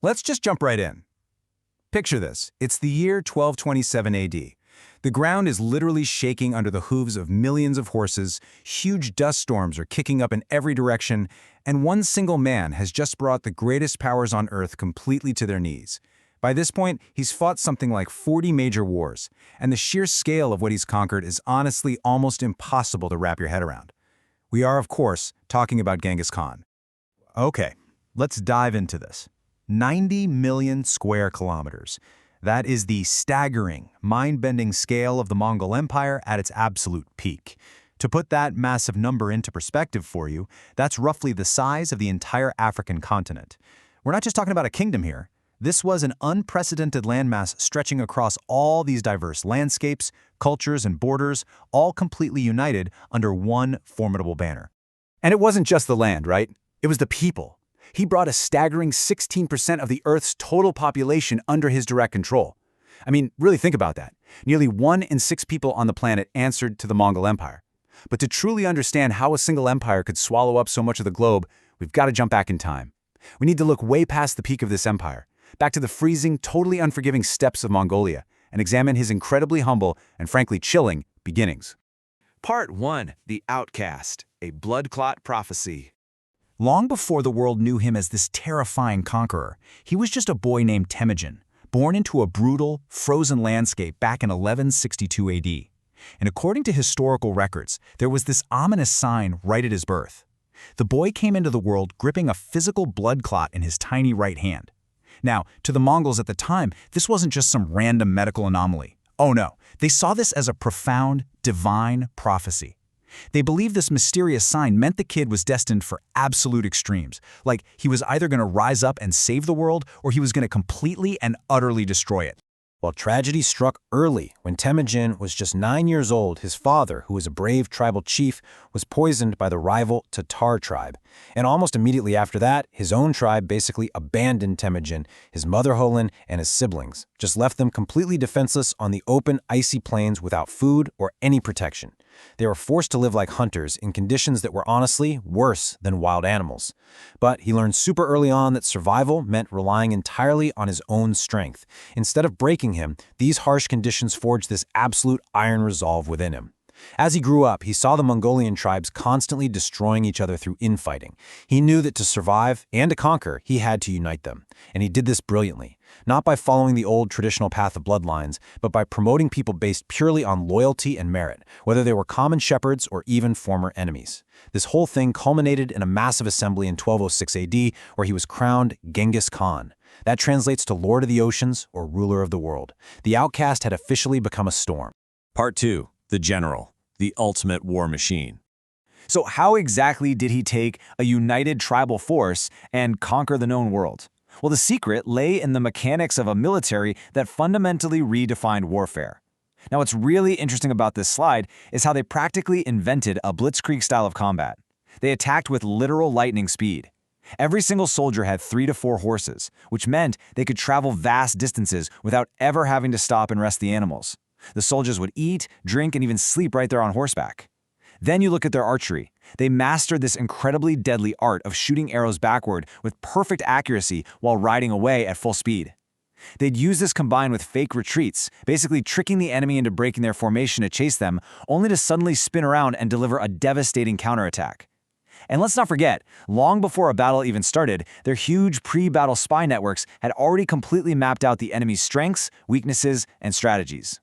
Let's just jump right in. Picture this. It's the year 1227 AD. The ground is literally shaking under the hooves of millions of horses, huge dust storms are kicking up in every direction, and one single man has just brought the greatest powers on Earth completely to their knees. By this point, he's fought something like 40 major wars, and the sheer scale of what he's conquered is honestly almost impossible to wrap your head around. We are, of course, talking about Genghis Khan. Okay, let's dive into this. 90 million square kilometers. That is the staggering, mind-bending scale of the Mongol Empire at its absolute peak. To put that massive number into perspective for you, that's roughly the size of the entire African continent. We're not just talking about a kingdom here. This was an unprecedented landmass stretching across all these diverse landscapes, cultures, and borders, all completely united under one formidable banner. And it wasn't just the land, right? It was the people. He brought a staggering 16% of the Earth's total population under his direct control. I mean, really think about that. Nearly 1 in 6 people on the planet answered to the Mongol Empire. But to truly understand how a single empire could swallow up so much of the globe, we've got to jump back in time. We need to look way past the peak of this empire, back to the freezing, totally unforgiving steppes of Mongolia, and examine his incredibly humble and frankly chilling beginnings. Part 1. The Outcast, a blood clot prophecy. Long before the world knew him as this terrifying conqueror, he was just a boy named Temujin, born into a brutal, frozen landscape back in 1162 AD. And according to historical records, there was this ominous sign right at his birth. The boy came into the world gripping a physical blood clot in his tiny right hand. Now, to the Mongols at the time, this wasn't just some random medical anomaly. Oh no, they saw this as a profound, divine prophecy. They believed this mysterious sign meant the kid was destined for absolute extremes, like he was either going to rise up and save the world or he was going to completely and utterly destroy it. Well, tragedy struck early. When Temujin was just 9 years old, his father, who was a brave tribal chief, was poisoned by the rival Tatar tribe. And almost immediately after that, his own tribe basically abandoned Temujin, his mother Holin, and his siblings, just left them completely defenseless on the open, icy plains without food or any protection. They were forced to live like hunters in conditions that were honestly worse than wild animals. But he learned super early on that survival meant relying entirely on his own strength. Instead of breaking him, these harsh conditions forged this absolute iron resolve within him. As he grew up, he saw the Mongolian tribes constantly destroying each other through infighting. He knew that to survive and to conquer, he had to unite them. And he did this brilliantly, not by following the old traditional path of bloodlines, but by promoting people based purely on loyalty and merit, whether they were common shepherds or even former enemies. This whole thing culminated in a massive assembly in 1206 AD, where he was crowned Genghis Khan. That translates to Lord of the Oceans or Ruler of the World. The outcast had officially become a storm. Part 2. The General, the ultimate war machine. So how exactly did he take a united tribal force and conquer the known world? Well, the secret lay in the mechanics of a military that fundamentally redefined warfare. Now, what's really interesting about this slide is how they practically invented a blitzkrieg style of combat. They attacked with literal lightning speed. Every single soldier had 3 to 4 horses, which meant they could travel vast distances without ever having to stop and rest the animals. The soldiers would eat, drink, and even sleep right there on horseback. Then you look at their archery. They mastered this incredibly deadly art of shooting arrows backward with perfect accuracy while riding away at full speed. They'd use this combined with fake retreats, basically tricking the enemy into breaking their formation to chase them, only to suddenly spin around and deliver a devastating counterattack. And let's not forget, long before a battle even started, their huge pre-battle spy networks had already completely mapped out the enemy's strengths, weaknesses, and strategies.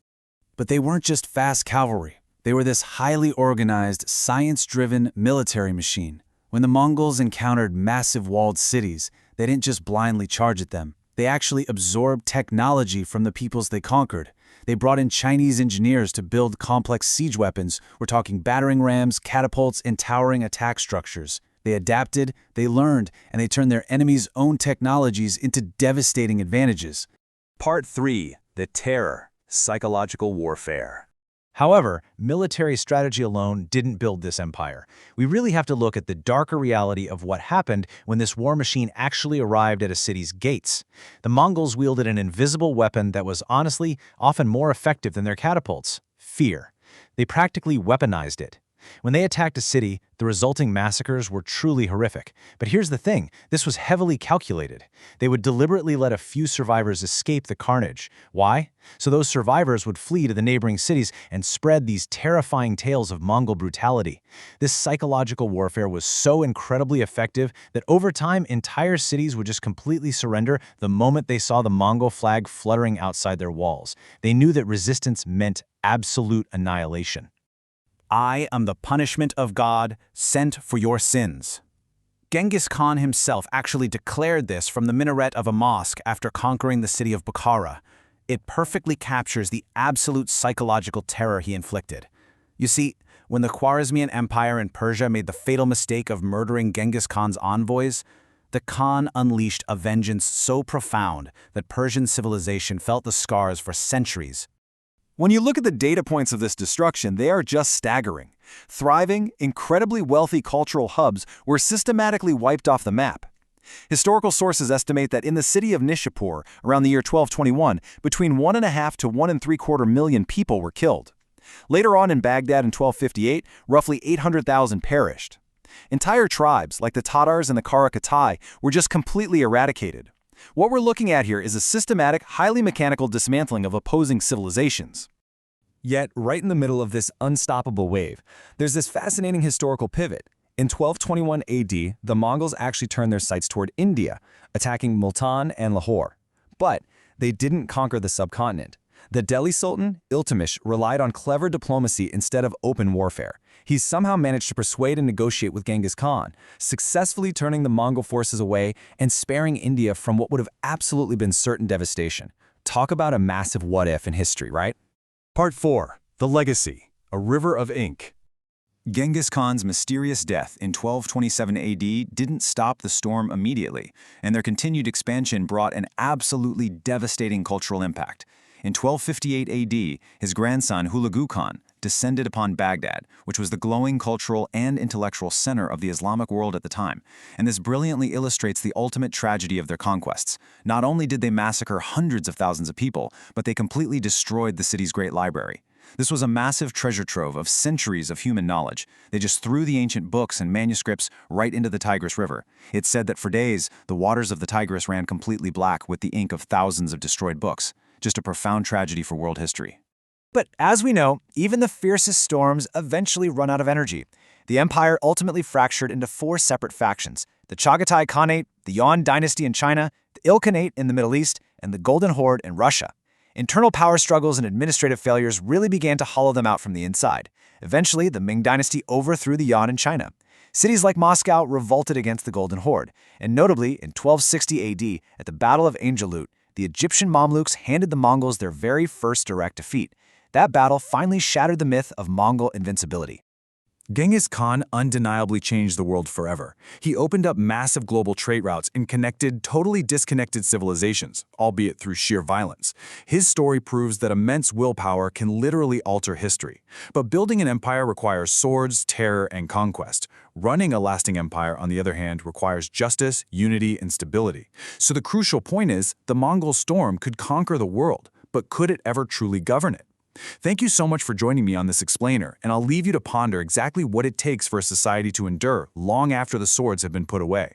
But they weren't just fast cavalry. They were this highly organized, science-driven military machine. When the Mongols encountered massive walled cities, they didn't just blindly charge at them. They actually absorbed technology from the peoples they conquered. They brought in Chinese engineers to build complex siege weapons. We're talking battering rams, catapults, and towering attack structures. They adapted, they learned, and they turned their enemies' own technologies into devastating advantages. Part 3. The Terror, psychological warfare. However, military strategy alone didn't build this empire. We really have to look at the darker reality of what happened when this war machine actually arrived at a city's gates. The Mongols wielded an invisible weapon that was honestly often more effective than their catapults: fear. They practically weaponized it. When they attacked a city, the resulting massacres were truly horrific. But here's the thing, this was heavily calculated. They would deliberately let a few survivors escape the carnage. Why? So those survivors would flee to the neighboring cities and spread these terrifying tales of Mongol brutality. This psychological warfare was so incredibly effective that over time, entire cities would just completely surrender the moment they saw the Mongol flag fluttering outside their walls. They knew that resistance meant absolute annihilation. I am the punishment of God sent for your sins. Genghis Khan himself actually declared this from the minaret of a mosque after conquering the city of Bukhara. It perfectly captures the absolute psychological terror he inflicted. You see, when the Khwarezmian Empire in Persia made the fatal mistake of murdering Genghis Khan's envoys, the Khan unleashed a vengeance so profound that Persian civilization felt the scars for centuries. When you look at the data points of this destruction, they are just staggering. Thriving, incredibly wealthy cultural hubs were systematically wiped off the map. Historical sources estimate that in the city of Nishapur, around the year 1221, between 1.5 to 1.75 million people were killed. Later on in Baghdad in 1258, roughly 800,000 perished. Entire tribes, like the Tatars and the Karakatai, were just completely eradicated. What we're looking at here is a systematic, highly mechanical dismantling of opposing civilizations. Yet, right in the middle of this unstoppable wave, there's this fascinating historical pivot. In 1221 AD, the Mongols actually turned their sights toward India, attacking Multan and Lahore. But they didn't conquer the subcontinent. The Delhi Sultan, Iltutmish, relied on clever diplomacy instead of open warfare. He somehow managed to persuade and negotiate with Genghis Khan, successfully turning the Mongol forces away and sparing India from what would have absolutely been certain devastation. Talk about a massive what-if in history, right? Part 4. The Legacy, a River of Ink. Genghis Khan's mysterious death in 1227 AD didn't stop the storm immediately, and their continued expansion brought an absolutely devastating cultural impact. In 1258 AD, his grandson Hulagu Khan descended upon Baghdad, which was the glowing cultural and intellectual center of the Islamic world at the time, and this brilliantly illustrates the ultimate tragedy of their conquests. Not only did they massacre hundreds of thousands of people, but they completely destroyed the city's great library. This was a massive treasure trove of centuries of human knowledge. They just threw the ancient books and manuscripts right into the Tigris River. It's said that for days, the waters of the Tigris ran completely black with the ink of thousands of destroyed books. Just a profound tragedy for world history. But as we know, even the fiercest storms eventually run out of energy. The empire ultimately fractured into 4 separate factions: the Chagatai Khanate, the Yuan dynasty in China, the Ilkhanate in the Middle East, and the Golden Horde in Russia. Internal power struggles and administrative failures really began to hollow them out from the inside. Eventually, the Ming dynasty overthrew the Yuan in China. Cities like Moscow revolted against the Golden Horde, and notably in 1260 AD, at the Battle of Angelut, the Egyptian Mamluks handed the Mongols their very first direct defeat. That battle finally shattered the myth of Mongol invincibility. Genghis Khan undeniably changed the world forever. He opened up massive global trade routes and connected totally disconnected civilizations, albeit through sheer violence. His story proves that immense willpower can literally alter history. But building an empire requires swords, terror, and conquest. Running a lasting empire, on the other hand, requires justice, unity, and stability. So the crucial point is, the Mongol storm could conquer the world, but could it ever truly govern it? Thank you so much for joining me on this explainer, and I'll leave you to ponder exactly what it takes for a society to endure long after the swords have been put away.